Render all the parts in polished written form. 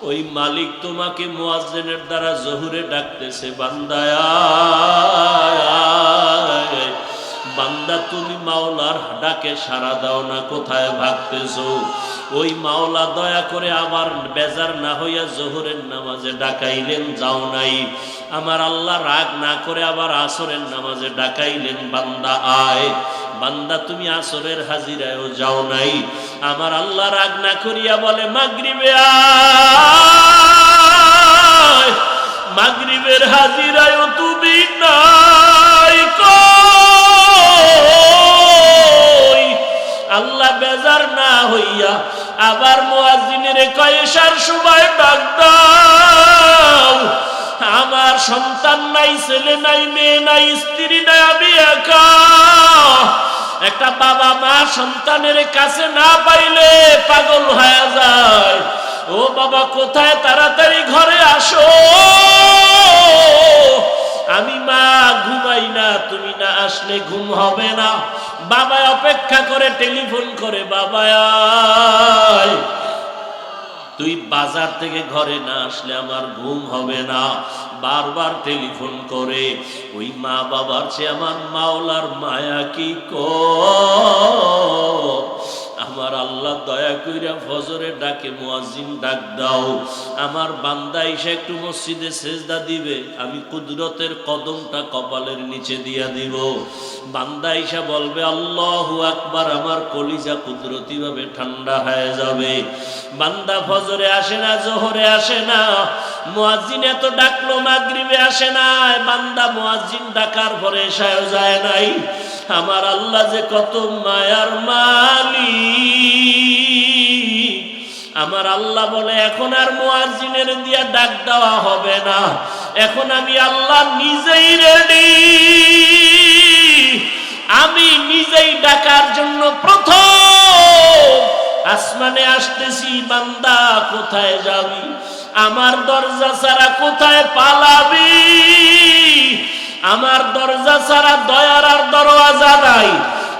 ওই মালিক তোমাকে মুয়াজ্জিনের দ্বারা জোহরে ডাকতেছে, বান্দায় বান্দা তুমি মাওলার ডাকে সাড়া দাও না, কোথায় ভাগতেছো? ওই মাওলা দয়া করে আবার বেজার না হইয়া জোহরের নামাজে ডাকাইলেন, যাও নাই। আমার আল্লাহ রাগ না করে আবার আসরের নামাজে ডাকাইলেন, বান্দা আয়। বান্দা তুমি আসরের হাজিরায়ও যাও নাই। আমার আল্লাহ রাগ না করিয়া বলে মাগরিবে আয়, মাগরিবের হাজিরায়ও তুমি নাই। আল্লাহ বেজার না হইয়া আবার মুয়াজ্জিনের কয় এশার সময় ডাক দাও। আমার সন্তান নাই, ছেলে নাই, মেয়ে নাই, স্ত্রী নাই, আমি একা। একটা বাবা মা সন্তানের কাছে না পাইলে পাগল হয়ে যায়। ও বাবা কোথায়, তাড়াতাড়ি ঘরে আসো। আমি মা ঘুমাই না, তুমি না আসলে ঘুম হবে না। বাবা অপেক্ষা করে টেলিফোন করে, বাবা আয়, তুই বাজার থেকে ঘরে না আসলে আমার ঘুম হবে না। বারবার টেলিফোন করে। ওই মা বাবার চেয়ে আমার মাওলার মায়া কি কম। আমার আল্লাহ দয়া কইরা ফজরে ডাকে, মুয়াজ্জিন ডাক দাও। আমার বান্দা এসে একটু মসজিদে সেজদা দিবে, আমি কুদরতের কদমটা কপালের নিচে দিয়া দিব। বান্দা এসে বলবে আল্লাহু আকবার, আমার কলিজা কুদরতি ভাবে ঠান্ডা হয়ে যাবে। বান্দা ফজরে আসে না, জোহরে আসে না, মুয়াজ্জিন এত ডাকলো মাগরিবে আসে না। বান্দা মুয়াজ্জিন ডাকার পরে এশায়ও যায় নাই। আমার আল্লাহ যে কত মায়ার মালিক। আমার আল্লাহ বলে এখন আর মুয়াজ্জিনের দিয়া ডাক দেওয়া হবে না, এখন আমি আল্লাহ নিজেই রেডি। আমি নিজেই ডাকার জন্য প্রথম আসমানে আসতেছি। বান্দা কোথায় যাবি? আমার দরজা ছাড়া কোথায় পালাবি? আমার দরজা ছাড়া দয়ার আর দরওয়াজা নাই।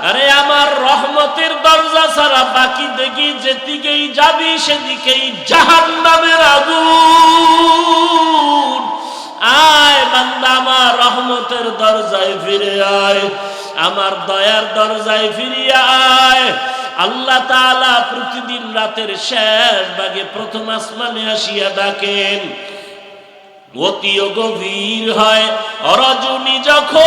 আরে আমার রহমতের দরজা ছাড়া বাকি দেখি যেদিকেই যাবি সেদিকেই জাহান্নামের আগুন। আয় বান্দা, আমার রহমতের দরজায় ফিরে আয়, আমার দয়ার দরজায় ফিরিয়ে আয়। আল্লাহ তাআলা প্রতিদিন রাতের শেষ ভাগে প্রথম আসমানে আসিয়া ডাকেন। অতিও গভীর হয় রজনী যখন,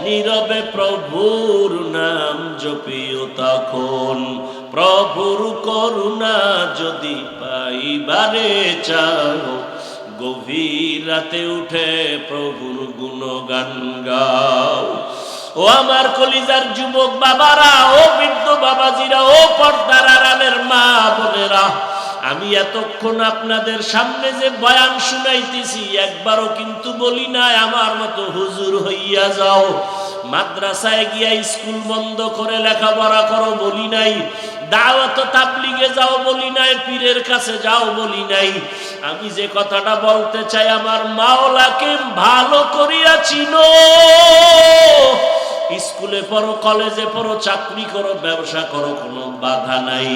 নীরবে প্রভুর নাম জপিও তখন। প্রভুর করুণা যদি পাইবারে চাও, গভীর রাতে উঠে প্রভুর গুণগান গাও। ও আমার কলিজার যুবক বাবারা, ও বৃদ্ধ বাবাজিরা, ও পর্দার আড়ালের মা বোনেরা, আমি এতক্ষণ আপনাদের সামনে যে বয়ান শুনাইতেছি একবারও কিন্তু বলি নাই আমার মতো হুজুর হইয়া যাও, মাদ্রাসায় গিয়া স্কুল বন্ধ করে লেখাপড়া করো বলি নাই, দাওয়াত তাবলীগে যাও বলি নাই, পীরের কাছে যাও বলি নাই। আমি যে কথাটা বলতে চাই, আমার মাওলাকে ভালো করিয়া চিনো। স্কুলে পড়ো, কলেজে পড়ো, চাকরি করো, ব্যবসা করো, কোনো বাধা নাই।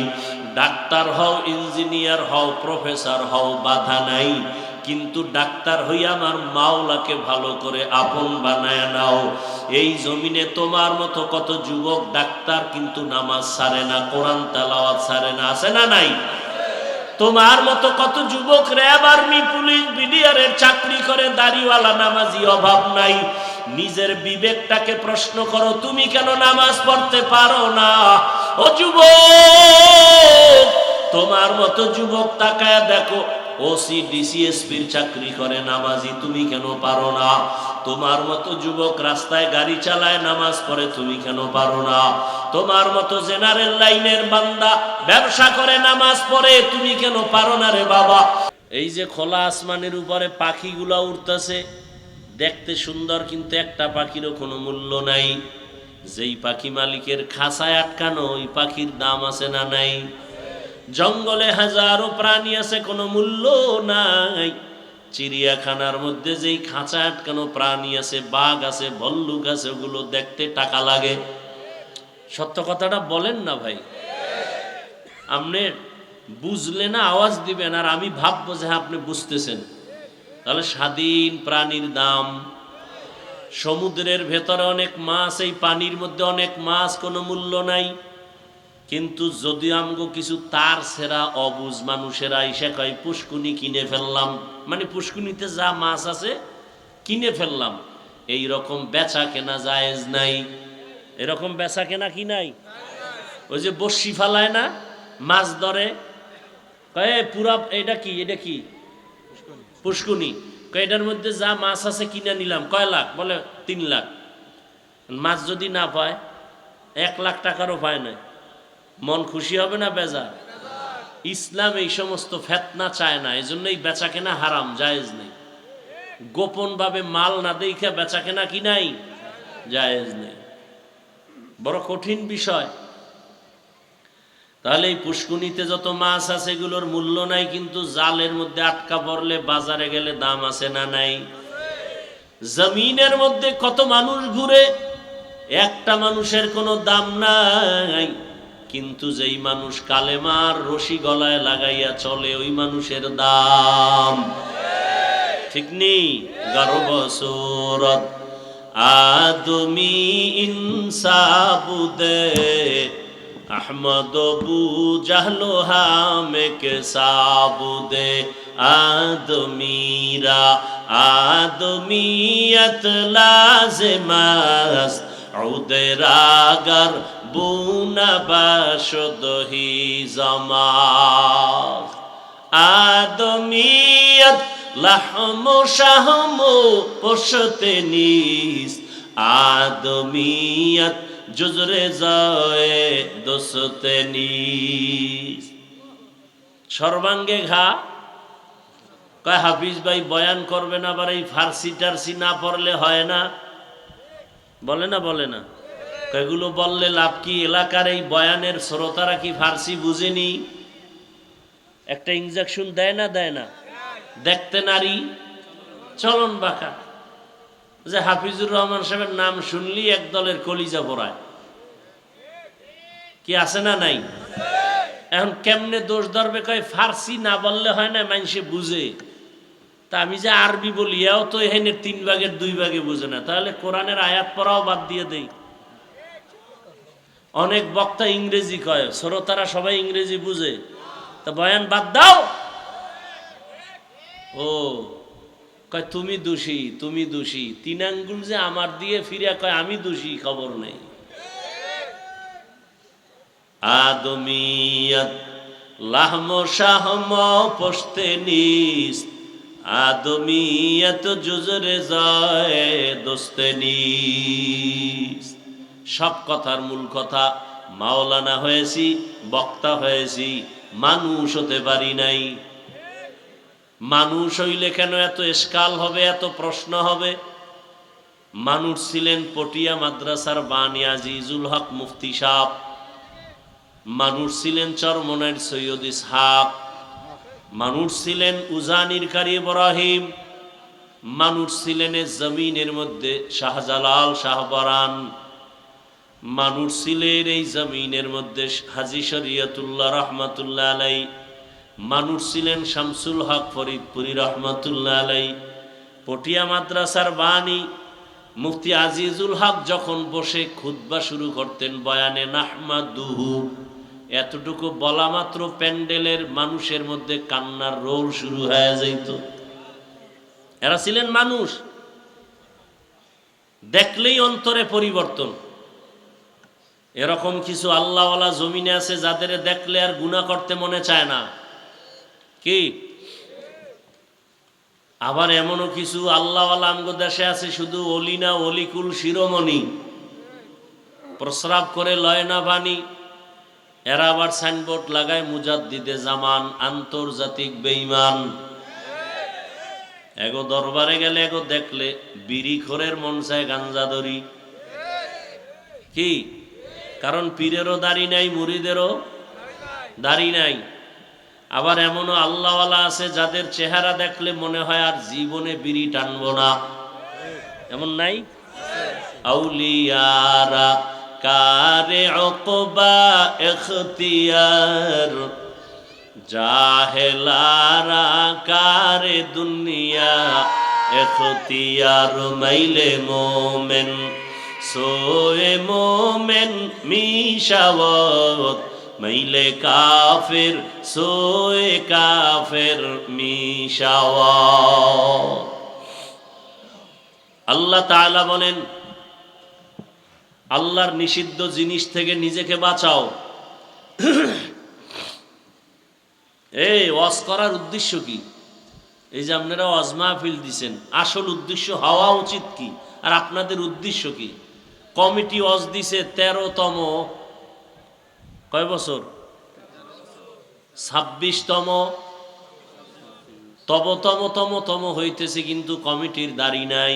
ডাক্তার হও, ইঞ্জিনিয়ার হও, প্রফেসর হও, বাধা নাই। কিন্তু ডাক্তার হইয়া আমার মাওলাকে ভালো করে আপন বানায় নাও। এই জমিনে তোমার মতো কত যুবক ডাক্তার কিন্তু নামাজ ছাড়ে না, কোরআন তেলাওয়াত ছাড়ে না, আছে না নাই? তোমার মতো কত যুবক র্যাব, আর্মি, পুলিশ, বিডিআরের চাকরি করে, দাড়িওয়ালা, নামাজি, অভাব নাই। নিজের বিবেকটাকে প্রশ্ন করো, তুমি কেন নামাজ পড়তে পারো না? ও যুবক, তোমার মতো যুবক তাকায় দেখো, ওসি ডিসিএসপির চাকরি করে, নামাজি, তুমি কেন পারো না? তোমার মতো যুবক রাস্তায় গাড়ি চালায়, নামাজ পড়ে, তুমি কেন পারো না? তোমার মতো জেনারেল লাইনের বান্দা ব্যবসা করে, নামাজ পড়ে, তুমি কেন পারো না রে বাবা? এই যে খোলা আসমানের উপরে পাখিগুলা উড়তেছে, দেখতে সুন্দর, কিন্তু একটা পাখিরও কোনো মূল্য নাই। যেই পাখি মালিকের খাঁচায় আটকানো, ওই পাখির দাম আছে না নাই? জঙ্গলে হাজারো প্রাণী আছে, কোনো মূল্য নাই। চিড়িয়াখানার মধ্যে যেই খাঁচা আটকানো প্রাণী আছে, বাঘ আছে, ভল্লুক আছে, ওগুলো দেখতে টাকা লাগে। সত্য কথাটা বলেন না ভাই। আপনি বুঝলে না আওয়াজ দিবেন, আর আমি ভাববো যে হ্যাঁ আপনি বুঝতেছেন। তাহলে স্বাধীন প্রাণীর দাম। সমুদ্রের ভেতরে অনেক মাছ, এই পানির মধ্যে অনেক মাছ, কোনো মূল্য নাই। কিন্তু যদি আমগো কিছু তার সেরা অবুজ মানুষেরা এসে কয় পুষ্কুনি কিনে ফেললাম, মানে পুষ্কুনিতে যা মাছ আছে কিনে ফেললাম, এই রকম বেচা কেনা জায়েজ নাই। এরকম বেচা কেনা কি নাই? ওই যে বড়শি ফালায় না, মাছ ধরে, কয় পুরা এটা কি, এটা কি পুষ্কুনি, কয় এটার মধ্যে যা মাছ আছে কিনে নিলাম, কয় লাখ? বলে 3 লাখ। মাছ যদি না পায়, 1 লাখ টাকারও পায় না, মন খুশি হবে না বেজার? ইসলাম এই সমস্ত ফেতনা চায় না, এই জন্যই বেচা কেনা হারাম, জায়েজ নেই। গোপন ভাবে মাল না দেখে বেচা কেনা কি নাই, জায়েজ নেই। বড় কঠিন বিষয়। তাহলে এই পুষ্কুনিতে যত মাছ আছে এগুলোর মূল্য নাই, কিন্তু জালের মধ্যে আটকা পড়লে বাজারে গেলে দাম আছে না নাই? জমিনের মধ্যে কত মানুষ ঘুরে, একটা মানুষের কোনো দাম নাই, কিন্তু যেই মানুষ কালেমার রশি গলায় লাগাইয়া চলে ওই মানুষের দাম। ঠিক নেই? গর্ব সুরত আদমি ইনসাবুদে আহমদ বু জাহলো হামেকে সাবুদে আদমিরা আদমিয়ত লাজমাস উদরাগর বুনা বাশদহি জামাস আদমিয়ত লাহম শাহম পোষতে নিস আদমিয়ত জুজরে যায় দোসতে নিস। সর্বাঙ্গে ঘা। কয় হাফিজ ভাই বয়ান করবেন, আবার এই ফার্সি টার্সি না পড়লে হয় না, বলে না? বলে না? এগুলো বললে লাভ কি? এলাকার এই বয়ানের শ্রোতারা কি ফার্সি বুঝেনি? একটা ইনজেকশন দেয় না, দেয় না? দেখতে নারী, চলন বাঁকা। যে হাফিজুর রহমান সাহেবের নাম শুনলি এক দলের কলিজা পড়ায়, কি আছে না নাই? এখন কেমনে দোষ ধরবে? কয় ফার্সি না বললে হয় না, মানুষে বুঝে। তা আমি যে আরবি বলি, এও তো এখানে 3 ভাগের 2 ভাগে বুঝে না, তাহলে কোরআনের আয়াত পড়াও বাদ দিয়ে দেই। অনেক বক্তা ইংরেজি কয়, শ্রোতারা সবাই ইংরেজি বুঝে, তা বয়ান বাদ দাও। ও কয় তুমি দোষী, তুমি দোষী। 3 আঙ্গুল যে আমার দিয়ে ফিরে কয় আমি দোষী, খবর নেই। আদমিয়ত লাহম শাহম পোষতে নিস আদমিয়ত জুজরে যায় দোস্তে নিস। সব কথার মূল কথা, মাওলানা হয়েছি, বক্তা হয়েছি, মানুষ হতে পারি নাই। মানুষ হইলে কেন এত এশকাল হবে, এত প্রশ্ন হবে? মানুষ ছিলেন পটিয়া মাদ্রাসার বানী আজিজুল হক মুফতি সাহেব, মানুষ ছিলেন চরমনের সৈয়দ ইসহাক, মানুষ ছিলেন উজানির কারি ইব্রাহিম, মানুষ ছিলেন জমিনের মধ্যে শাহজালাল শাহবারান, মানুষ ছিলেন এই জমিনের মধ্যে হাজী শরীয়তুল্লাহ রহমাতুল্লাহ আলাই, মানুষ ছিলেন শামসুল হক ফরিদপুরি রহমাতুল্লাহ আলাই। পটিয়া মাদ্রাসার বানী মুফতি আজিজুল হক যখন বসে খুতবা শুরু করতেন বয়ানে নাহমাদুহু, এতটুকু বলা মাত্র প্যান্ডেলের মানুষের মধ্যে কান্নার রোল শুরু হয়ে যাইত। এরা ছিলেন মানুষ, দেখলেই অন্তরে পরিবর্তন। এরকম কিছু আল্লাহওয়ালা জমিনে আছে যাদের দেখলে আর গুনাহ করতে মনে চায় না, কি? আবার এমনও কিছু আল্লাহওয়ালা আমগো দেশে আছে, শুধু অলি না, অলিকুল শিরোমণি, প্রস্রাব করে লয় না পানি। এরা আবার সাইনবোর্ড লাগায় মুজাদ্দিদে জামান, আন্তর্জাতিক বেঈমান। এগো দরবারে গেলে এগো দেখলে বিড়ি খোরের মন চায় গাঞ্জা ধরি, কি? কারণ পীরেরও দাড়ি নাই, মুরিদেরও দাড়ি নাই। আবার এমনও আল্লাহওয়ালা আছে যাদের চেহারা দেখলে মনে হয় আর জীবনে বিড়ি টানবো না, এমন নাই? আউলিয়ারা কারে উকবা ইখতিয়ার জাহেলারা কারে দুনিয়া এখতিয়ার মাইলে মোমেন সোয়ে মোমেন মিশাওয়াত মাইলে কাফের সোয়ে কাফের মিশাওয়াত। আল্লাহ তাআলা বলেন, আল্লাহর নিষিদ্ধ জিনিস থেকে নিজেকে বাঁচাও। এই ওয়াজ করার উদ্দেশ্য কি? এই যে আপনারা ওয়াজ মাহফিল দিছেন, আসল উদ্দেশ্য হওয়া উচিত কি? আর আপনাদের উদ্দেশ্য কি? কমিটি ওয়াজ দিছে 13তম কয় বছর, 26তম তম হইতেছে, কিন্তু কমিটির দাড়ি নাই।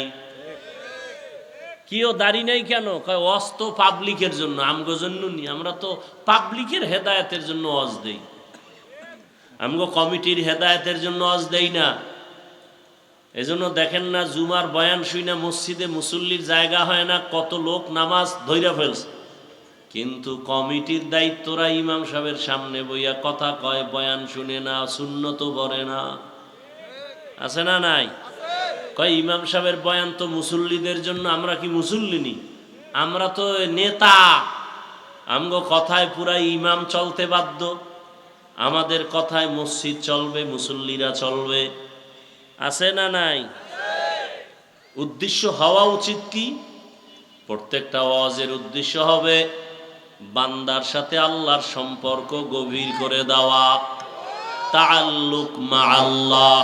কিও দাড়ি নাই কেন? কয় ওয়াজ তো পাবলিকের জন্য, আমগো জন্য নি, আমরা তো পাবলিকের হেদায়েতের জন্য ওয়াজ দেই, আমগো কমিটির হেদায়েতের জন্য ওয়াজ দেই না। এজন্য দেখেন না, জুমার বয়ান শুইনা মসজিদে মুসল্লির জায়গা হয় না, কত লোক নামাজ ধইরা ফেলছে, কিন্তু কমিটির দায়িত্বরা ইমাম সাহেবের সামনে বইয়া কথা কয়, বয়ান শুনে না, সুন্নত পড়ে না। আছে না নাই? কয় ইমাম সাহেবের বয়ান তো মুসল্লিদের জন্য, আমরা কি মুসল্লি নি? আমরা তো নেতা, আমগো কথায় পুরা ইমাম চলতে বাধ্য, আমাদের কথায় মসজিদ চলবে, মুসল্লিরা চলবে। আছে না নাই? উদ্দেশ্য হওয়া উচিত কি? প্রত্যেকটা ওয়াজের উদ্দেশ্য হবে বান্দার সাথে আল্লাহর সম্পর্ক গভীর করে দেওয়া, তাআল্লুক মা আল্লাহ।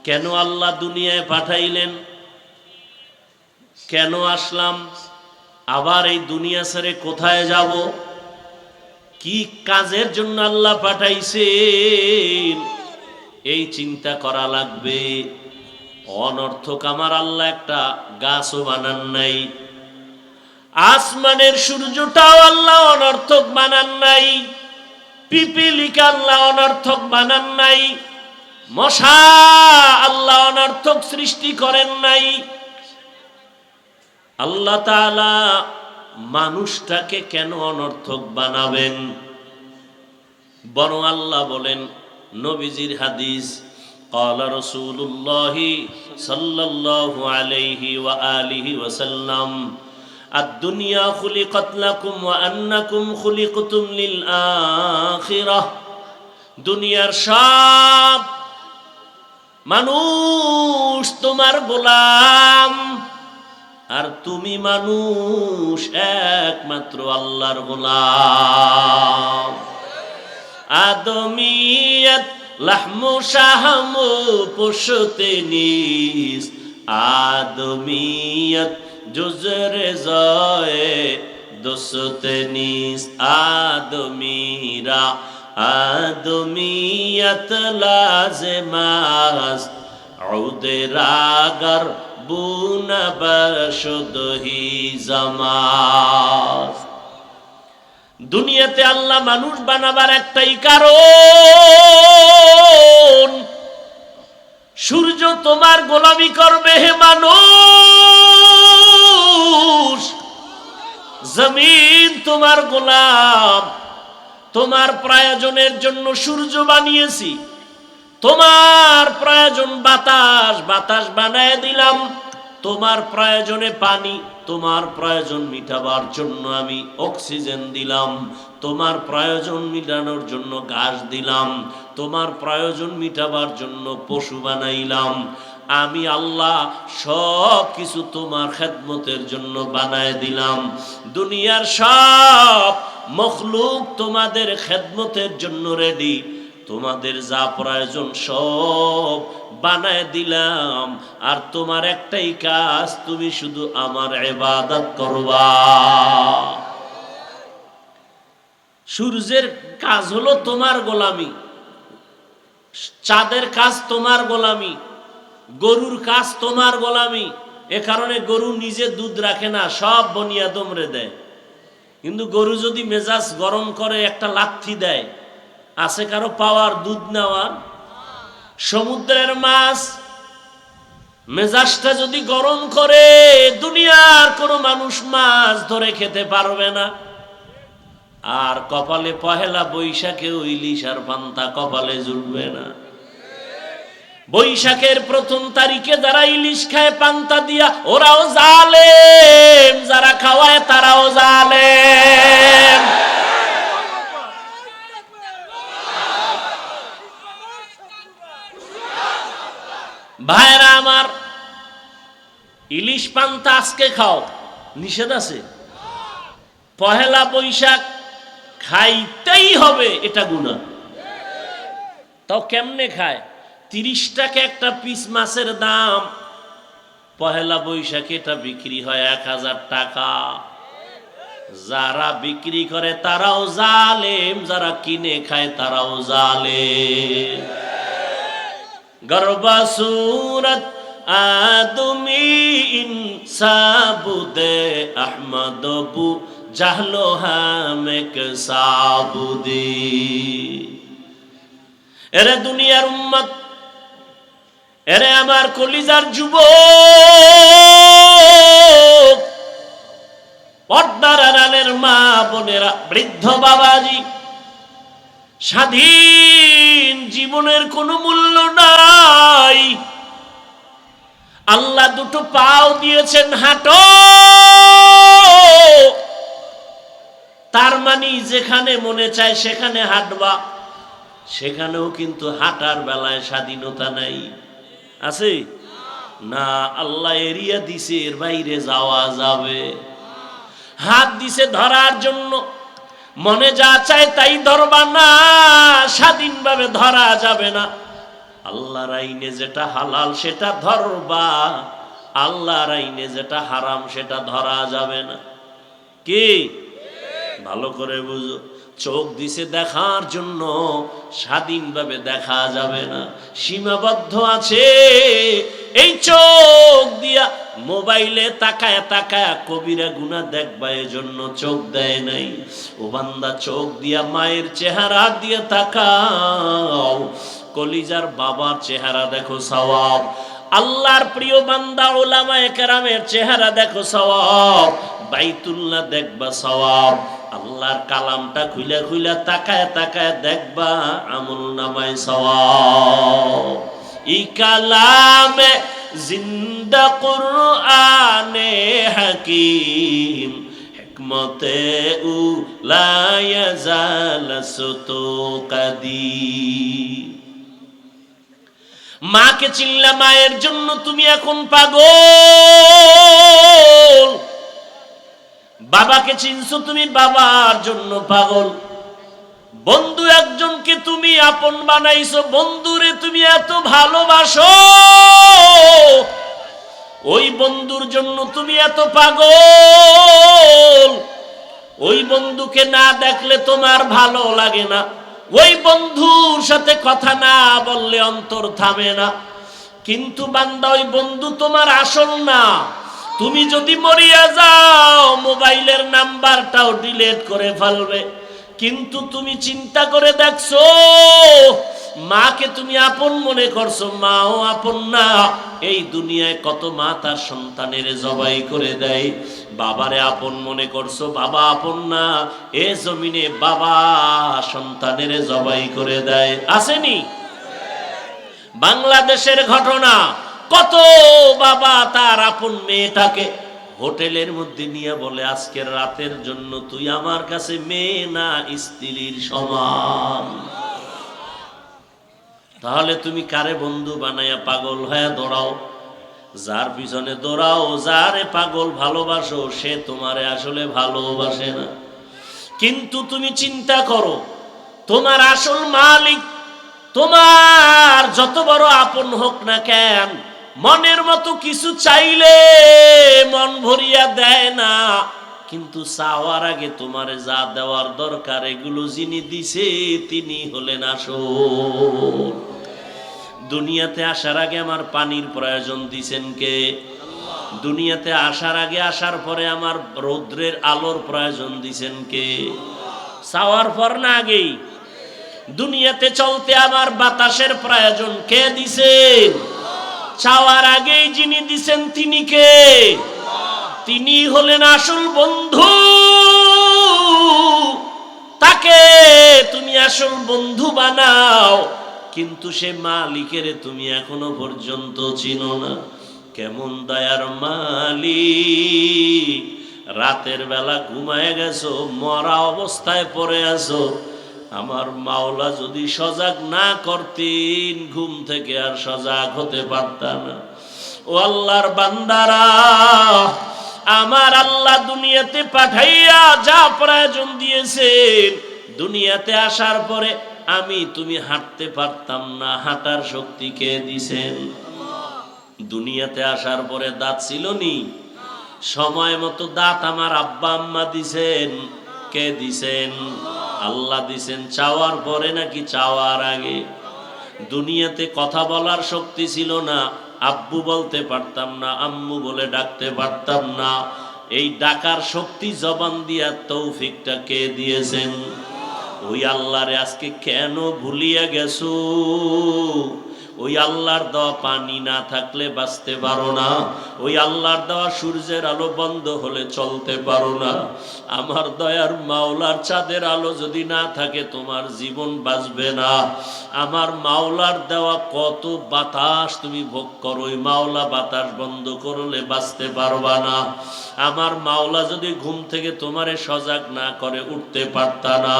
কেন আল্লাহ দুনিয়ায় পাঠাইলেন? কেন আসলাম? আবার এই দুনিয়া ছেড়ে কোথায় যাব? কি কাজের জন্য আল্লাহ পাঠাইছেন? এই চিন্তা করা লাগবে। অনর্থক আমার আল্লাহ একটা গাছও বানান নাই, আসমানের সূর্যটাও আল্লাহ অনর্থক বানান নাই, পিপিলিকা আল্লাহ অনর্থক বানান নাই, মশা আল্লাহ অনর্থক সৃষ্টি করেন নাই। আল্লাহ তাআলা মানুষটাকে কেন অনর্থক বানাবেন? বরং আল্লাহ বলেন, নবীজির হাদিস, ক্বালা রাসূলুল্লাহি সাল্লাল্লাহু আলাইহি ওয়া আলিহি ওয়াসাল্লাম, আদ-দুনিয়া খুলিকাত লাকুম ওয়া আন্নাকুম খুলিকতুম লিল আখিরাহ। দুনিয়ার সব মানুষ তোমার গোলাম, আর তুমি মানুষ একমাত্র আল্লাহর গোলাম। আদমিয়ত লাহমু শাহমু পুশতে নিস, আদমিয়ত জুজরে জয়ে দোসতে নিস। আদমিরা আদমিয়ত লাজমাস উদে রাগার বুনা বশদহি জামাস। দুনিয়াতে আল্লাহ মানুষ বানাবার একটাই কারণ, সূর্য তোমার গোলামি করবে হে মানুষ, জমিন তোমার গোলাম। তোমার প্রয়োজনের জন্য সূর্য বানিয়েছি, তোমার প্রয়োজন বাতাস, বাতাস বানায় দিলাম। তোমার প্রয়োজনে পানি, তোমার প্রয়োজন মিটাবার জন্য আমি অক্সিজেন দিলাম। তোমার প্রয়োজন মিটানোর জন্য ঘাস দিলাম। তোমার প্রয়োজন মিটাবার জন্য পশু বানাইলাম। আমি আল্লাহ সব কিছু তোমার খেদমতের জন্য বানায় দিলাম। দুনিয়ার সব মখলুক তোমাদের খেদমতের জন্য রেডি। তোমাদের যা প্রয়োজন সব বানায় দিলাম, আর তোমার একটাই কাজ, তুমি শুধু আমার ইবাদত করবা। সূর্যের কাজ হলো তোমার গোলামি, চাঁদের কাজ তোমার গোলামি, গরুর কাজ তোমার গোলামি। এ কারণে গরু নিজে দুধ রাখে না, সব বনি আদমরে দেয়। কিন্তু গরু যদি মেজাজ গরম করে একটা লাথি দেয়, আছে কারো পাওয়ার দুধ নেওয়ার? সমুদ্রের মাছ মেজাজটা যদি গরম করে, দুনিয়ার কোনো মানুষ মাছ ধরে খেতে পারবে না। আর কপালে পহেলা বৈশাখে ইলিশ আর পান্তা কপালে জুটবে না। বৈশাখের প্রথম তারিখে যারা ইলিশ খায় পান্তা দিয়া, ওরাও জালেম, যারা খাওয়ায় তারাও জালেম। ভাইরা আমার, ইলিশ পান্তা আজকে খাও, নিষেধ আছে? পহেলা বৈশাখ খাইতেই হবে, এটা গুনাহ। তাও কেমনে খায়? 30 টাকা একটা পিস মাছের দাম, পহেলা বৈশাখে এটা বিক্রি হয় 1000 টাকা। যারা বিক্রি করে তারাও জালেম, যারা কিনে খায় তারাও জালেম। গর্বা সুরত আদমি ইনসাবুদে আহমদবু জাহলো হামেক সাবুদি। এরে দুনিয়ার উম্মত, এরে আমার কলিজার যুবক, পর্দার আড়ালের মা বোনেরা, বৃদ্ধ বাবাজি, স্বাধীন জীবনের কোনো মূল্য নাই। আল্লাহ দুটো পাও দিয়েছেন, হাঁটো। তার মানে যেখানে মনে চায় সেখানে হাঁটবা, সেখানেও কিন্তু হাঁটার বেলায় স্বাধীনতা নাই, আছে না? আল্লাহ এরিয়া দিছে, এর বাইরে যাওয়া যাবে। হাত দিছে ধরার জন্য, মনে যা চায় তাই ধরবা না, স্বাধীনভাবে ধরা যাবে না। আল্লাহর আইনে যেটা হালাল সেটা ধরবা, আল্লাহর আইনে যেটা হারাম সেটা ধরা যাবে না। কি ভালো করে বুঝো। চোখ দিছে দেখার জন্য, স্বাধীনভাবে দেখা যাবে না, সীমাবদ্ধ আছে। এই চোখ দিয়া মোবাইলে তাকায় তাকায় কবিরা গুনাহ দেখবা, এজন্য চোখ দেয় নাই। ও বান্দা, চোখ দিয়া মায়ের চেহারা দিয়ে তাকাও, কলিজার বাবার চেহারা দেখো, সওয়াব। আল্লাহর প্রিয় বান্দা উলামায়ে কেরামের চেহারা দেখো, সওয়াব। বাইতুল্লাহ দেখবা, সওয়াব। আল্লাহর কালামটা খুইলা খুইলা তাকায় তাকায় দেখবা, আমল নামায় সওয়াব। ই কালামে জিন্দা কুরআনে হাকিম, হিকমতে উলা ইয়াজাল সুতু কাদিম। মাকে চিনলা, মায়ের জন্য তুমি এখন পাগল। বাবাকে চিনছো তুমি, বাবার জন্য পাগল। বন্ধু একজনকে তুমি আপন বানাইছো, বন্ধুরে তুমি এত ভালোবাসো, ওই বন্ধুর জন্য তুমি এত পাগল। ওই বন্ধুকে না দেখলে তোমার ভালো লাগে না, ওই বন্ধুর সাথে কথা না বললে অন্তর থামে না। কিন্তু বান্দা, ওই বন্ধু তোমার আসল না। তুমি যদি মরিয়া যাও, মোবাইলের নাম্বারটাও ডিলিট করে ফেলবে। কিন্তু তুমি চিন্তা করে দেখছো, মাকে তুমি আপন মনে করছো, মাও আপন না। এই দুনিয়ায় কত মা তার সন্তানের জবাই করে দেয়। বাবারে আপন মনে করছো, বাবা আপন না। এ জমিনে বাবা সন্তানের জবাই করে দেয়, আসেনি? বাংলাদেশের ঘটনা, কত বাবা তার আপন মেয়েটাকে হোটেলের মধ্যে নিয়ে বলে, আজকের রাতের জন্য তুই আমার কাছে মেয়ে না, স্ত্রীর সমান। তাহলে তুমি কারে বন্ধু বানায়া পাগল হয়ে দৌড়াও? যার পিছনে দৌড়াও, যারে পাগল ভালোবাসো, সে তোমারে আসলে ভালোবাসে না। কিন্তু তুমি চিন্তা করো, তোমার আসল মালিক তোমার যত বড় আপন হোক না কেন, মনের মতো কিছু চাইলে মন ভরিয়া দেয় না। কিন্তু চাওয়ার আগে তোমারে যা দেওয়ার দরকার, এগুলো যিনি দিছে তিনি হলেন আসল। দুনিয়াতে আসার আগে আমার পানির প্রয়োজন দিছেন কে? দুনিয়াতে আসার আগে, আসার পরে আমার রৌদ্রের আলোর প্রয়োজন দিছেন কে? চাওয়ার পর না আগেই? দুনিয়াতে চলতে আমার বাতাসের প্রয়োজন কে দিছেন? চাওয়ার আগেই যিনি দিছেন তিনি কে? তিনি হলেন আসল বন্ধু। তাকে তুমি আসল বন্ধু বানাও, কিন্তু সে মালিকের তুমি এখনো পর্যন্ত চিনো না। কেমন দয়ার মালিক, রাতের বেলা ঘুমায় গেছো, মরা অবস্থায় পড়ে আছো, আমার মাওলা যদি সজাগ না করতেন ঘুম থেকে আর সজাগ হতে পারতাম না। ও আল্লাহর বান্দারা, আমার আল্লাহ দুনিয়াতে পাঠাইয়া যা প্রয়োজন দিয়েছেন, দুনিয়াতে আসার পরে আমি তুমি হাঁটতে পারতাম না, হাঁটার শক্তি কে দিছেন? দুনিয়াতে আসার পরে দাঁত ছিল নি? সময় মতো দাঁত আমার আব্বা আম্মা দিছেন? কে দিছেন? আল্লাহ দিছেন। চাওয়ার পরে নাকি চাওয়ার আগে? দুনিয়াতে কথা বলার শক্তি ছিল না, আব্বু বলতে পারতাম না, আম্মু বলে ডাকতে পারতাম না। এই ডাকার শক্তি জবান দিয়া তৌফিকটা কে দিয়েছেন? ওই আল্লাহরে আজকে কেন ভুলিয়া গেছো? ওই আল্লাহর দেওয়া পানি না থাকলে বাঁচতে পারো না, ওই আল্লাহর দেওয়া সূর্যের আলো বন্ধ হলে চলতে পারো না। আমার দয়ার মাওলার চাঁদের আলো যদি না থাকে তোমার জীবন বাঁচবে না। আমার মাওলার দেওয়া কত বাতাস তুমি ভোগ করো, ওই মাওলা বাতাস বন্ধ করলে বাঁচতে পারবা না। আমার মাওলা যদি ঘুম থেকে তোমারে সজাগ না করে উঠতে পারতা না।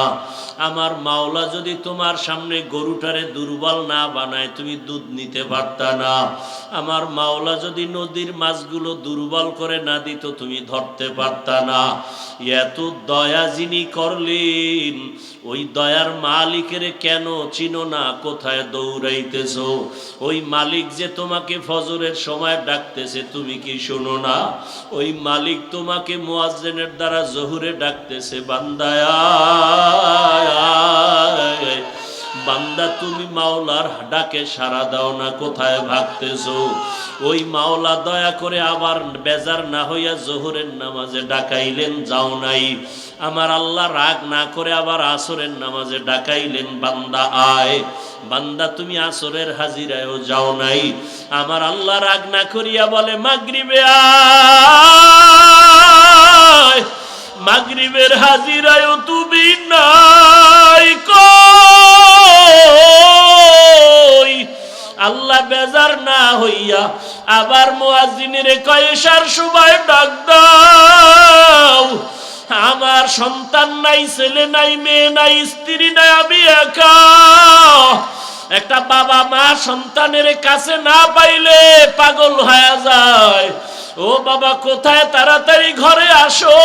আমার মাওলা যদি তোমার সামনে গরুটারে দুর্বল না বানায় তুমি দুধ নিতে পারতা না। আমার মাওলা যদি নদীর মাছগুলো দুর্বল করে না দিত তুমি ধরতে পারতা না। এত দয়া যিনি করলেন, ওই দয়ার মালিকের কেন চিনো না? কোথায় দৌড়াইতেছো? ওই মালিক যে তোমাকে ফজরের সময় ডাকতেছে তুমি কি শোনো না? ওই মালিক তোমাকে মুয়াজ্জিনের দ্বারা জোহরে ডাকতেছে, বান্দায়া বান্দা তুমি মাওলার ডাকে সাড়া দাও না, কোথায় ভাগতেছো? ওই মাওলা দয়া করে আবার বেজার না হইয়া জোহরের নামাজে ডাকাইলেন, যাও নাই। আমার আল্লাহ রাগ না করে আবার আসরের নামাজে ডাকাইলেন, বান্দা আয়। বান্দা তুমি আসরের হাজিরায়ও যাও নাই। আমার আল্লাহ রাগ না করিয়া বলে মাগরিবে আয়, মাগরিবের হাজিরায়ও তুমি নাই। কই আল্লাহ বেজার না হইয়া আবার মুয়াজ্জিনের কয় এশার সময় ডাক দাও। আমার সন্তান নাই, ছেলে নাই, মেয়ে নাই, স্ত্রী নাই, আমি একা। একটা বাবা মা সন্তানের কাছে না পাইলে পাগল হয়ে যায়। ও বাবা কোথায়, তাড়াতাড়ি ঘরে আসো।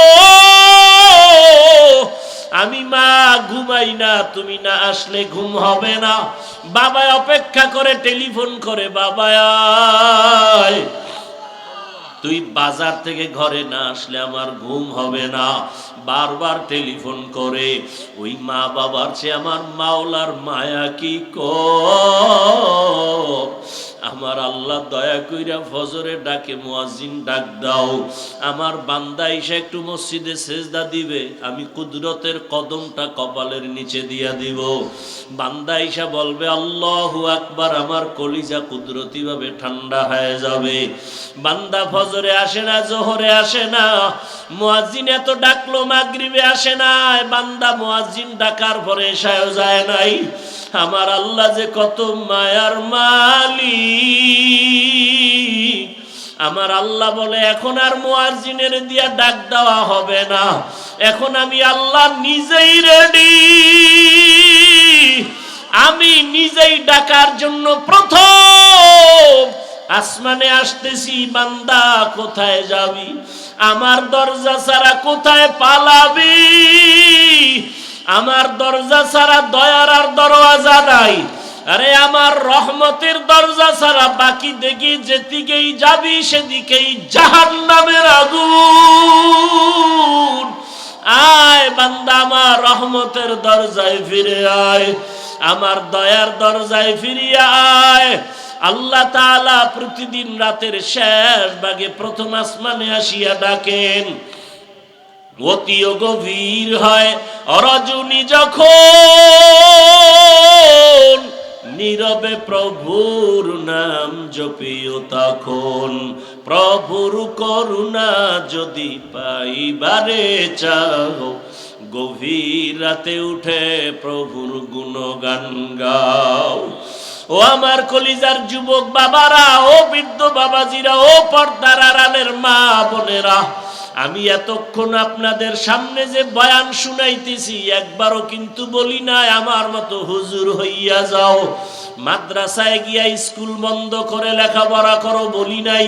আমি মা ঘুমাই না, তুমি না আসলে ঘুম হবে না। বাবা অপেক্ষা করে, টেলিফোন করে, বাবা আয়, তুই বাজার থেকে ঘরে না আসলে আমার ঘুম হবে না। বারবার টেলিফোন করে। ওই মা বাবার চেয়ে আমার মাওলার মায়া কি কম? আমার আল্লাহ দয়া কইরা ফজরে ডাকে, মুয়াজ্জিন ডাক দাও। আমার বান্দা এসে একটু মসজিদে সেজদা দিবে, আমি কুদরতের কদমটা কপালের নিচে দিয়া দিব। বান্দা এসে বলবে আল্লাহু আকবার, আমার কলিজা কুদরতি ভাবে ঠান্ডা হয়ে যাবে। বান্দা ফজরে আসে না, জোহরে আসে না, মুয়াজ্জিন এত ডাকলো মাগরিবে আসে না, বান্দা মুয়াজ্জিন ডাকার পরে এশায়ও যায় নাই। আমার আল্লাহ যে কত মায়ার মালিক। আমার আল্লাহ বলে এখন আর মুয়াজ্জিনের দিয়া ডাক দেওয়া হবে না, এখন আমি আল্লাহ নিজেই রেডি। আমি নিজেই ডাকার জন্য প্রথম আসমানে আসতেছি। বান্দা কোথায় যাবি? আমার দরজা ছাড়া কোথায় পালাবি? আমার দরজা ছাড়া দয়ার আর দরওয়াজা নাই। আরে আমার রহমতের দরজা ছাড়া বাকি দেখি যেদিকেই যাবি সেদিকেই জাহান্নামের আগুন। আয় বান্দা, আমার রহমতের দরজায় ফিরে আয়, আমার দয়ার দরজায় ফিরিয়া আয়। আল্লাহ তাআলা প্রতিদিন রাতের শেষ ভাগে প্রথম আসমানে আসিয়া ডাকেন। অতিও গভীর হয় রজনী যখন, নীরবে প্রভুর নাম জপিও তখন। প্রভুর করুণা যদি পাইবারে চাও, গভীর রাতে উঠে প্রভুর গুণগান গাও। ও আমার কলিজার যুবক বাবারা, ও বৃদ্ধ বাবাজিরা, ও পর্দার আড়ালের মা বোনেরা, আমি এতক্ষণ আপনাদের সামনে যে বয়ান শুনাইতেছি একবারও কিন্তু বলি নাই আমার মতো হুজুর হইয়া যাও, মাদ্রাসায় গিয়া স্কুল বন্ধ করে লেখাপড়া করো বলি নাই,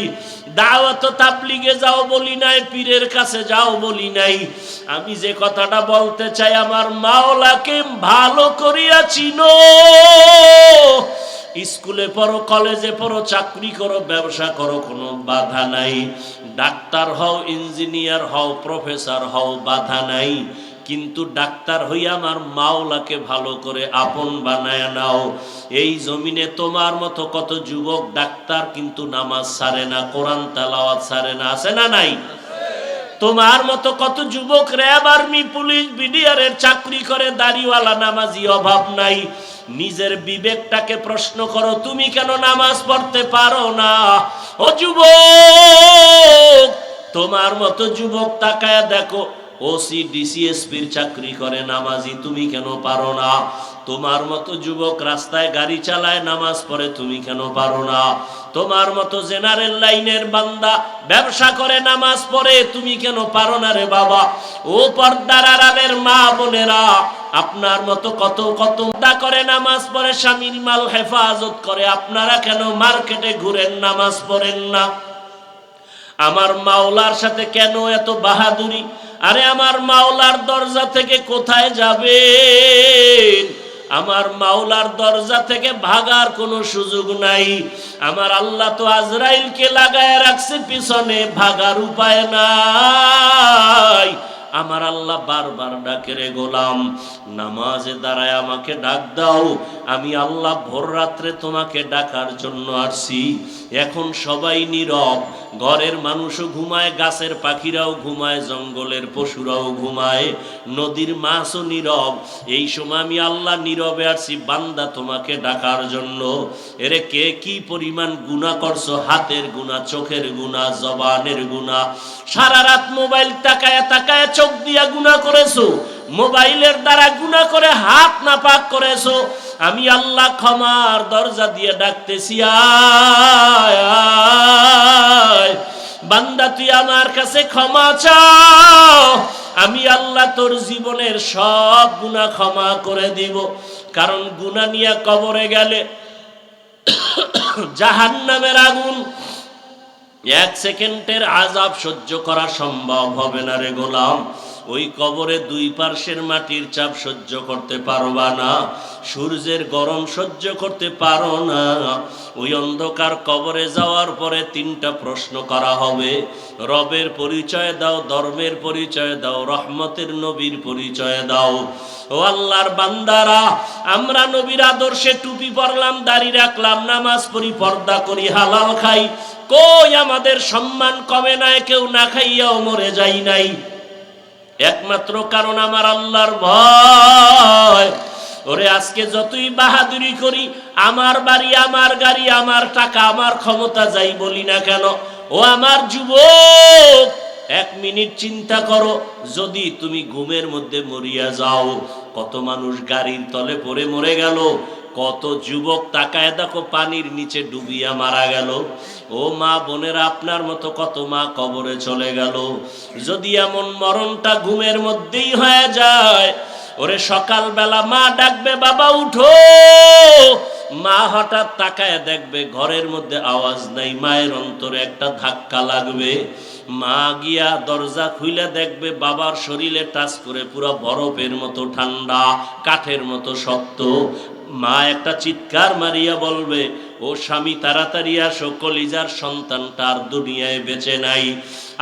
দাওয়াত তাবলীগে যাও বলি নাই, পীরের কাছে যাও বলি নাই। আমি যে কথাটা বলতে চাই, আমার মাওলাকে ভালো করিয়া চিনো। স্কুলে পড়ো, কলেজে পড়ো, চাকরি করো, ব্যবসা করো, কোনো বাধা নাই। ডাক্তার হও, ইঞ্জিনিয়ার হও, প্রফেসর হও, বাধা নাই। কিন্তু ডাক্তার হইয়া আমার মাওলাকে ভালো করে আপন বানায় নাও। এই জমিনে তোমার মতো কত যুবক ডাক্তার কিন্তু নামাজ ছাড়ে না, কোরআন তেলাওয়াত ছাড়ে না, আছে না নাই? তোমার মতো কত যুবক র্যাব, আর্মি, পুলিশ, বিডিআরের চাকরি করে, দাড়িওয়ালা, নামাজি অভাব নাই। নিজের বিবেকটাকে প্রশ্ন করো, তুমি কেন নামাজ পড়তে পারো না? ও যুবক, তোমার মতো যুবক তাকায় দেখো, ওসি ডিসিএসপির চাকরি করে, নামাজি, তুমি কেন পারো না? তোমার মতো যুবক রাস্তায় গাড়ি চালায়, নামাজ পড়ে, তুমি কেন পারো না? তোমার মতো জেনারেল লাইনের বান্দা ব্যবসা করে, নামাজ পড়ে, তুমি কেন পারো না রে বাবা? ও পর্দার আড়ালের মা বোনেরা, আপনার মতো কত কত করে নামাজ পড়ে, স্বামীর মাল হেফাজত করে, আপনারা কেন মার্কেটে ঘুরেন, নামাজ পড়েন না? আমার মাওলার সাথে কেন এত বাহাদুরি? আরে আমার মাওলার দরজা থেকে কোথায় যাবেন? আমার মাওলার দরজা থেকে ভাগার কোনো সুযোগ নাই। আমার আল্লাহ তো আজরাইলকে লাগায় রাখছে পিছনে, ভাগার উপায় নাই। আমার আল্লাহ বারবার ডাকে, রে গোলাম, নামাজে দাঁড়ায় আমাকে ডাক দাও। আমি আল্লাহ ভোর রাত্রে তোমাকে ডাকার জন্য আসছি। এখন সবাই নীরব, ঘরের মানুষও ঘুমায়, গাছের পাখিরাও ঘুমায়, জঙ্গলের পশুরাও ঘুমায়, নদীর মাছও নীরব। এই সময় আমি আল্লাহ নীরবে আসছি বান্দা তোমাকে ডাকার জন্য। এরে কে কি পরিমাণ গুনাহ করছো, হাতের গুনাহ, চোখের গুনাহ, জবানের গুনাহ, সারা রাত মোবাইল তাকায় তাকায় চোখ দিয়া গুনাহ করেছো, মোবাইলের দ্বারা গুনাহ করে হাত নাপাক করেছো। আমি আল্লাহ ক্ষমার দরজা দিয়ে ডাকতেছি, আয় আয় বান্দা, তুই আমার কাছে ক্ষমা চাও, আমি আল্লাহ তোর জীবনের সব গুনাহ ক্ষমা করে দিব। কারণ গুনাহ নিয়ে কবরে গেলে জাহান্নামের আগুন, এক সেকেন্ডের আযাব সহ্য করা সম্ভব হবে না রে গোলাম। ওই কবরে দুই পার্শ্বের মাটির চাপ সহ্য করতে পারবা না, সূর্যের গরম সহ্য করতে পারো না। ওই অন্ধকার কবরে যাওয়ার পরে তিনটা প্রশ্ন করা হবে। রবের পরিচয় দাও, ধর্মের পরিচয় দাও, রহমতের নবীর পরিচয় দাও। ও আল্লাহর বান্দারা, আমরা নবীর আদর্শে টুপি পরলাম, দাড়ি রাখলাম, নামাজ পড়ি, পর্দা করি, হালাল খাই, কই আমাদের সম্মান কমে নাই? কেউ না খাইয়াও মরে যাই নাই। একমাত্র কারণ আমার আল্লাহর ভয়। ওরে আজকে যতই বাহাদুরি করি, আমার বাড়ি, আমার গাড়ি, আমার টাকা, আমার ক্ষমতা যাই বলি না কেন, ও আমার যুবক, এক মিনিট চিন্তা করো, যদি তুমি ঘুমের মধ্যে মরিয়া যাও, কত মানুষ গাড়ির তলে পড়ে মরে গেল, কত যুবক তাকায় দেখো পানির নিচে ডুবিয়া মারা গেল। ও মা বোনেরা, আপনার মতো কত মা কবরে চলে গেল। যদি এমন মরণটা ঘুমের মধ্যেই হয়ে যায়, ওরে সকালবেলা মা ডাকবে, বাবা উঠো, মা হঠাৎ তাকায় দেখবে ঘরের মধ্যে আওয়াজ নাই, মায়ের অন্তরে একটা ধাক্কা লাগবে। মা গিয়া দরজা খুলে দেখবে বাবার শরীরে টাচ করে পুরো বরফের মতো ঠান্ডা, কাঠের মতো শক্ত। মা একটা চিৎকার মারিয়া বলবে, ও স্বামী তাড়াতাড়ি আসো, কলিজার সন্তানটা আর দুনিয়ায় বেঁচে নাই।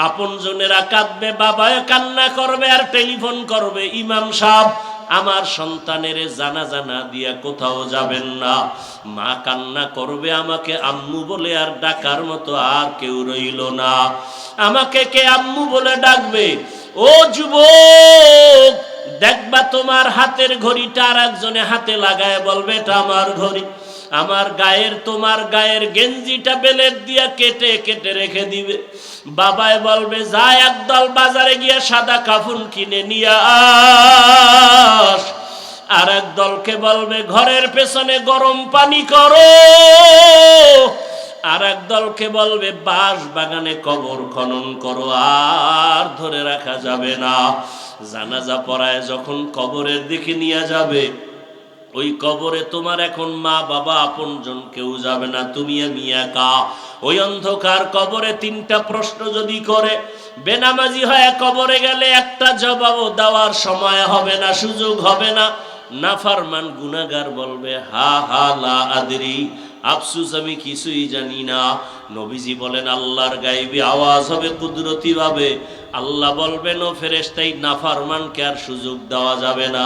আপনজনেরা কাঁদবে, বাবায় কান্না করবে আর টেলিফোন করবে, ইমাম সাহেব আমার সন্তানের জানাজা না দিয়া কোথাও যাবেন না। মা কান্না করবে, আমাকে আম্মু বলে আর ডাকার মতো আর কেউ রইল না, আমাকে কে আম্মু বলে ডাকবে? ও যুবক, দেখবা তোমার হাতের ঘড়িটা আর একজনে হাতে লাগায় বলবে, এটা আমার ঘড়ি। আমার গায়ের তোমার গায়ের গেঞ্জিটা বেলেট দিয়া কেটে কেটে রেখে দিবে। বাবাই বলবে যা একদল বাজারে গিয়া সাদা কাফন কিনে নিয়ে আস। আর এক দলকে বলবে ঘরের পেছনে গরম পানি করো। আর এক দলকে বলবে বাঁশ বাগানে কবর খনন করো, আর ধরে রাখা যাবে না। জানাজা পড়ায় যখন কবরের দিকে নিয়ে যাবে, ওই কবরে তোমার এখন মা বাবা আপনজন কেউ যাবে না, তুমি আমি একা। ওই অন্ধকার কবরে তিনটা প্রশ্ন যদি করে, বেনামাজি হয়ে কবরে গেলে একটা জবাবও দেওয়ার সময় হবে না, সুযোগ হবে না। নাফরমান গুনাহগার বলবে হা হা লা আদরি, আফসুস আমি কিছুই জানি না। নবীজি বলেন আল্লাহর গায়েবী আওয়াজ হবে কুদরতি ভাবে। আল্লাহ বলবেন ও ফেরেশতাই নাফরমানকে আর সুযোগ দেওয়া যাবে না।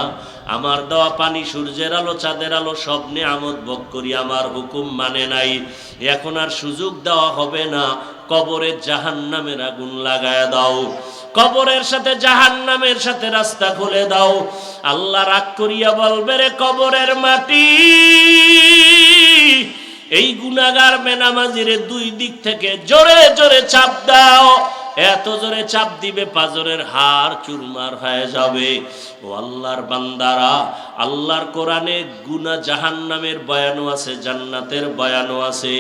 আমার দেওয়া পানি, সূর্যের আলো, চাঁদের আলো সব নিয়ামত ভোগ করি, আমার হুকুম মানে নাই, এখন আর সুযোগ দেওয়া হবে না। কবরে জাহান্নামের আগুন লাগায় দাও, কবরের সাথে জাহান্নামের সাথে রাস্তা খুলে দাও। আল্লাহ রাগ করিয়া বলবে রে কবরের মাটি, এই গুনাহগার বেনামাজিরে দুই দিক থেকে জোরে জোরে চাপ দাও। এত জোরে চাপ দিবে পাজরের হাড় চুরমার হয়ে যাবে। ও আল্লাহর বান্দারা, আল্লাহর কোরআনে গুনাহ জাহান্নামের বয়ানও আছে, জান্নাতের বয়ানও আছে।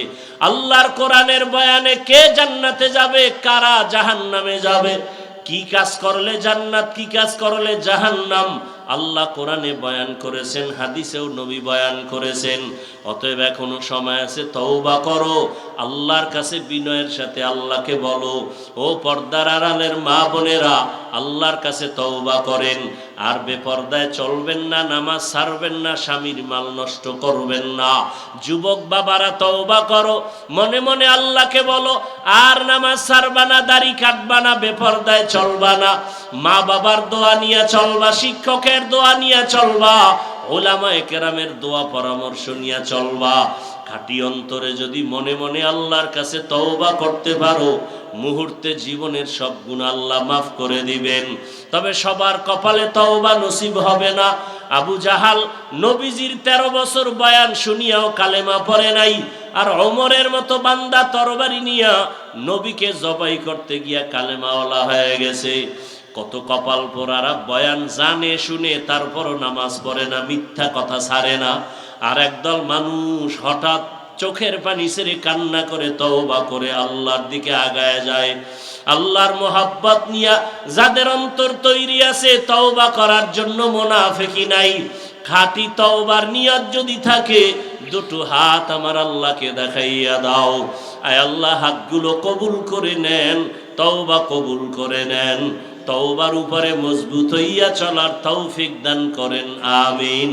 আল্লাহর কোরআনের বয়ানে কে জান্নাতে যাবে, কারা জাহান্নামে যাবে, কি কাজ করলে জান্নাত, কি কাজ করলে জাহান্নাম, আল্লাহ কোরআনে বয়ান করেছেন, হাদিসেও নবী বয়ান করেছেন। অতএব এখনো সময় আছে, তওবা করো, আল্লাহর কাছে বিনয়ের সাথে আল্লাহকে বলো। ও পর্দার আড়ালের মা বোনেরা, আল্লাহর কাছে তওবা করেন। আর বেপর্দায় চলবেন না, নামাজ ছাড়বেন না, স্বামীর মাল নষ্ট করবেন না। যুবক বাবারা তওবা করো, মনে মনে আল্লাহকে বলো, আর নামাজ ছাড়বা না, দাড়ি কাটবা না, বেপর্দায় চলবা না, মা বাবার দোয়া নিয়ে চলবা, শিক্ষকের দোয়া নিয়ে চলবা, ওলামায়ে কেরামের দোয়া পরামর্শ নিয়ে চলবা। খাঁটি অন্তরে যদি মনে মনে আল্লাহর কাছে তওবা করতে পারো, মুহূর্তে জীবনের সব গুনাহ আল্লাহ মাফ করে দিবেন। তবে সবার কপালে তওবা নসিব হবে না। আবু জাহাল নবীজির 13 বছর বয়ান শুনিয়াও কালেমা পড়ে নাই, আর ওমরের মতো বান্দা তরবারি নিয়া নবীকে জবাই করতে গিয়া কালেমাওয়ালা হয়ে গেছে। কত কপাল পোড়ারা বয়ান জানে শুনে তারপরও নামাজ পড়ে না, মিথ্যা কথা ছাড়ে না। আর একদল মানুষ হঠাৎ চোখের পানি ছেড়ে কান্না করে তওবা করে আল্লাহর দিকে আগায় যায়। আল্লাহর মোহাব্বত নিয়া যাদের অন্তর তৈরি আছে তওবা করার জন্য, মুনাফিকি নাই। খাঁটি তওবার নিয়ত যদি থাকে, দুটো হাত আমার আল্লাহকে দেখাইয়া দাও। আয় আল্লাহ, হাতগুলো কবুল করে নেন, তওবা কবুল করে নেন। তওবার উপরে মজবুত হইয়া চলার তৌফিক দান করেন, আমিন।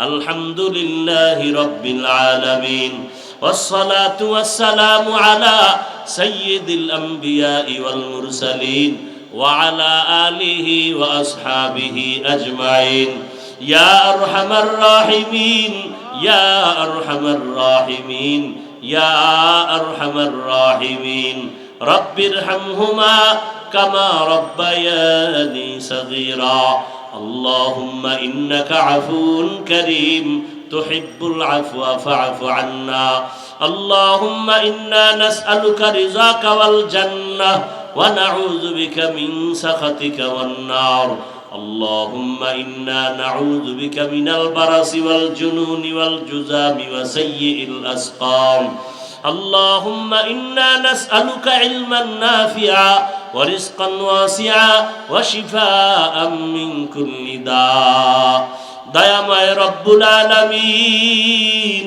আলহামদুলিল্লাহি রাব্বিল আলামিন, والصلاة والسلام على سيد الأنبياء والمرسلين وعلى آله وأصحابه أجمعين. يا أرحم الراحمين، يا أرحم الراحمين، يا أرحم الراحمين. رب ارحمهما كما ربياني صغيرا. اللهم إنك عفو كريم تحب العفو فاعف عنا. اللهم إنا نسألك رضاك والجنة ونعوذ بك من سخطك والنار. اللهم إنا نعوذ بك من البرص والجنون والجذام وسيء الأسقام. اللهم إنا نسألك علما نافعا ورزقا واسعا وشفاء من كل داء. দয়াময় রব্বুল আলামিন,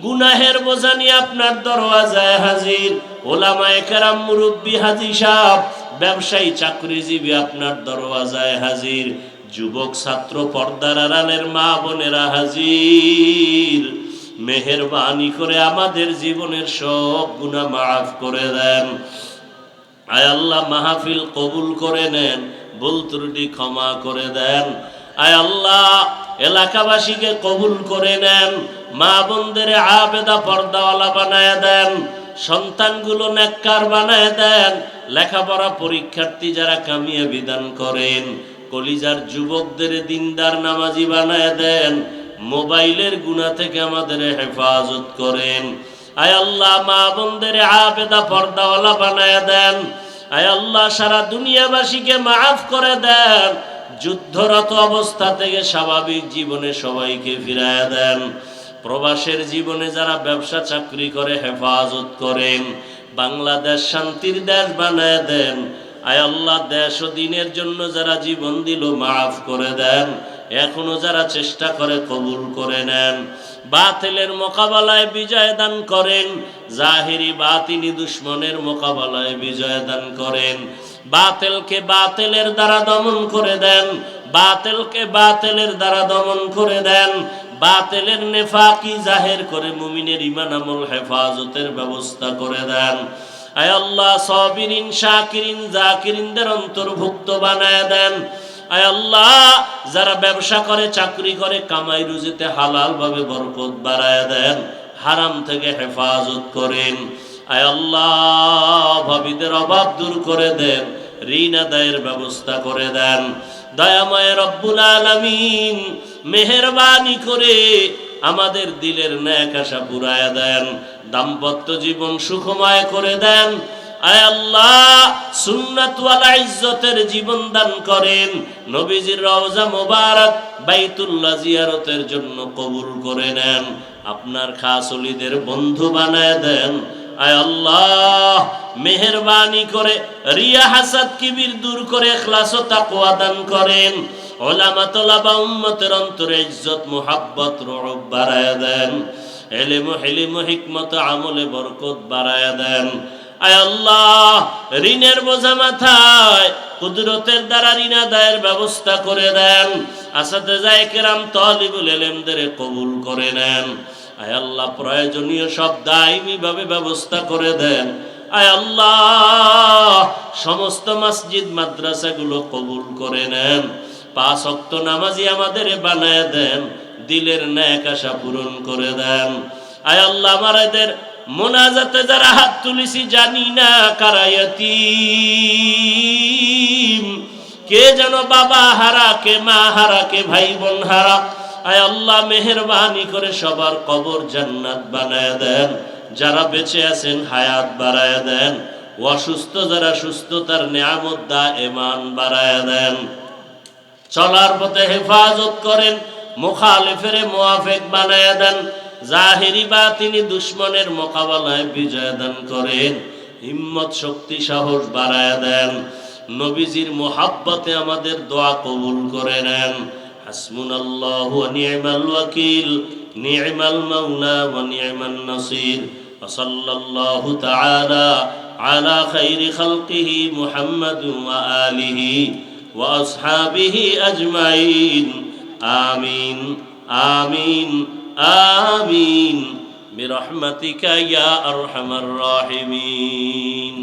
গুনাহের বোঝা নিয়ে আপনার দরওয়াজায় হাজির। ওলামায়ে কেরাম, মুরব্বী, হাজী সাহেব, ব্যবসায়ী, চাকরিজীবী আপনার দরওয়াজায় হাজির। যুবক, ছাত্র, পর্দার আড়ালের মা বোনেরা হাজির। মেহেরবানি করে আমাদের জীবনের সব গুনাহ মাফ করে দেন। আয় আল্লাহ, মাহফিল কবুল করে নেন, ভুল ত্রুটি ক্ষমা করে দেন। আয় আল্লাহ, এলাকাবাসীকে কবুল করে নেন, মা বোনদের আবেদা পর্দাওয়ালা বানায় দেন, সন্তানগুলো নেককার বানায় দেন, লেখাপড়া পরীক্ষার্থী যারা কামিয়াবি দান করেন, কলিজার যুবকদের দিনদার নামাজি বানায় দেন, মোবাইলের গুনাহ থেকে আমাদের হেফাজত করেন। আয় আল্লাহ মা বোনদের আবেদা পর্দাওয়ালা বানায় দেন। আয় আল্লাহ সারা দুনিয়াবাসীকে মাফ করে দেন। যুদ্ধরত অবস্থা থেকে স্বাভাবিক জীবনে সবাইকে ফিরায় দেন। প্রবাসের জীবনে যারা ব্যবসা চাকরি করে হেফাজত করেন। বাংলাদেশ শান্তির দেশ বানায় দেন। আয় আল্লাহ দেশ ও দিনের জন্য যারা জীবন দিল মাফ করে দেন। এখনো যারা চেষ্টা করে কবুল করে নেন। বাতিলের মোকাবেলায় বিজয় দান করেন। জাহিরি বাতিনি দুশ্মনের মোকাবেলায় বিজয় দান করেন। বাতিলকে বাতিলের দ্বারা দমন করে দেন। বাতিলকে বাতিলের দ্বারা দমন করে দেন। বাতিলের নেফাকি জাহের করে মুমিনের ঈমান আমল হেফাজতের ব্যবস্থা করে দেন। আয় আল্লাহ সাবিরিন শাকিরিন জাকিরিনদের অন্তর্ভুক্ত বানায় দেন। আয় আল্লাহ যারা ব্যবসা করে চাকরি করে কামাই রুজিতে হালাল ভাবে বরকত বাড়ায় দেন। হারাম থেকে হেফাজত করেন। আয় আল্লাহ ভাবিদের অভাব দূর করে দেন। ঋণ আদায়ের ব্যবস্থা করে দেন। দয়াময় রব্বুল আলামিন মেহেরবানি করে আমাদের দিলের ন্যাক আশা পুরায় দেন। দাম্পত্য জীবন সুখময় করে দেন। আয় আল্লাহ সুন্নাত ওয়ালা ইজ্জতের জীবন দান করেন। নবীজির রওজা মোবারক বাইতুল্লাহ জিয়ারতের জন্য কবুল করে নেন। আপনার খাস ওলিদের বন্ধু বানায় দেন। আয় আল্লাহ মেহেরবানি করে রিয়া হাসাদ কিবির দূর করে ইখলাস ও তাকওয়া দান করেন। উলামা তোলাবা উম্মতের অন্তরে ইজ্জত মুহাব্বত রুউব বাড়ায় দেন। ইলম ও হিলম ও হিকমত আমলে বরকত বাড়ায় দেন। আয় আল্লাহ ঋণের বোঝা মাথায় কুদরতের দ্বারা ঋণ আদায়ের ব্যবস্থা করে দেন। আসাতেজায়ে কেরাম তালিবুল ইলমদের কবুল করে নেন। আয় আল্লাহ প্রয়োজনীয় সব দায়মি ভাবে ব্যবস্থা করে দেন। আয় আল্লাহ সমস্ত মসজিদ মাদ্রাসাগুলো কবুল করে নেন। 5 ওয়াক্ত নামাজি আমাদের বানায় দেন। দিলের ন্যাক আশা পূরণ করে দেন। আয় আল্লাহ আমাদের মোনাজাতে যারা হাত তুলিছি জানি না কারা ইয়াতীম, কে যেন বাবা হারা, কে মা হারা, কে ভাই বোন হারা। আয় আল্লাহ মেহেরবানি করে সবার কবর জান্নাত বানায় দেন। যারা বেঁচে আছেন হায়াত বাড়ায় দেন। অসুস্থ যারা সুস্থতার নিয়ামত দায়েমান বাড়ায় দেন। চলার পথে হেফাজত করেন। মুখালিফের মুওয়াফিক বানায় দেন। জাহিরি বাতিনি দুশ্মনের মোকাবেলায় বিজয় দান করেন। হিম্মত শক্তি সাহস বাড়ায় দেন। নবীজির মোহাব্বতে আমাদের দোয়া কবুল করে নেন। হাসবুনাল্লাহু ওয়া নি'মাল ওয়াকিল, নি'মাল মাওলা ওয়া নি'মান নাসির। ওয়া সাল্লাল্লাহু তাআলা আলা খাইরি খালকিহি মুহাম্মাদিন ওয়া আলিহি ওয়া আসহাবিহি আজমাইন। আমিন আমিন আমিন বিরহমাতিকা ইয়া আরহামার রাহিমিন।